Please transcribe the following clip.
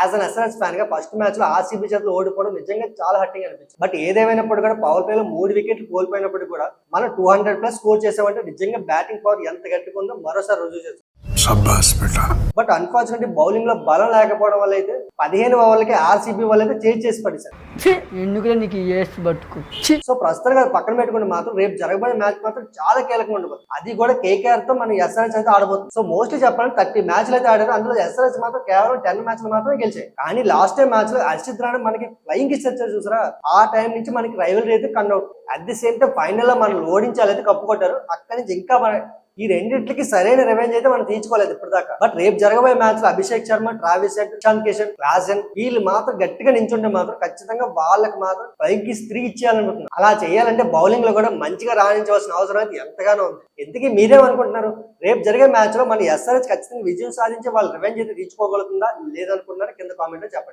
As an SRH fan గా first match లో RCB చేతిలో ఓడిపోవడం నిజంగా చాలా హర్టింగ్ అనిపించింది. బట్ ఏదేమైనప్పుడు కూడా పవర్ ప్లే లో 3 వికెట్లు కోల్పోయినప్పుడు కూడా మనం 200+ స్కోర్ చేసామంటే నిజంగా బ్యాటింగ్ పవర్ ఎంత గట్టిగా ఉందో మరోసారి రుజువు చేస్తాం. బట్ అన్ఫార్చునేట్లీ బౌలింగ్ లో బలం లేకపోవడం వల్ల అయితే 15 ఓవర్లకి ఆర్సీబీ వాళ్ళు అయితే చేసి పడేశారు. సో ప్రస్తుతంగా పక్కన పెట్టుకుంటే మాత్రం రేపు జరగబోయే మ్యాచ్ మాత్రం చాలా కీలకంగా ఉండబోతుంది. అది కూడా కేకేఆర్ తో మన ఎస్ఆర్హెచ్ అయితే ఆడబోతుంది. సో మోస్ట్లీ చెప్పాలంటే 30 మ్యాచ్లు అయితే ఆడారు. అందులో ఎస్ఆర్హెచ్ మాత్రం కేవలం 10 మ్యాచ్లు మాత్రమే గెలిచాయి. కానీ లాస్ట్ టైం మ్యాచ్ లో హర్షిత్ రాణా మనకి ఫ్లయింగ్ ఇచ్చారు చూసారా, ఆ టైం నుంచి మనకి రైవల్ అయితే కన్అట్. At the same time final లో మనం ఓడించాలైతే కప్పు కొట్టారు. అక్కడి నుంచి ఇంకా ఈ రెండింటికి సరైన రివెంజ్ అయితే మనం తీర్చుకోలేదు ఇప్పటిదాకా. బట్ రేపు జరగబోయే మ్యాచ్ లో Abhishek Sharma, Travis head, Ishan Kishan, Klaasen వీళ్ళు మాత్రం గట్టిగా నించుంటే మాత్రం ఖచ్చితంగా వాళ్ళకి మాత్రం 5-3 ఇచ్చేయాలనుకుంటున్నారు. అలా చేయాలంటే బౌలింగ్ లో కూడా మంచిగా రాణించవలసిన అవసరం అయితే ఎంతగానో ఉంది. ఎందుకు మీరేమనుకుంటున్నారు? రేపు జరిగే మ్యాచ్ లో మన ఎస్ఆర్హెచ్ ఖచ్చితంగా విజయం సాధించి వాళ్ళ రివెంజ్ అయితే తీర్చుకోగలుగుతుందా లేదనుకుంటున్నారు కింద కామెంట్ లో చెప్పండి.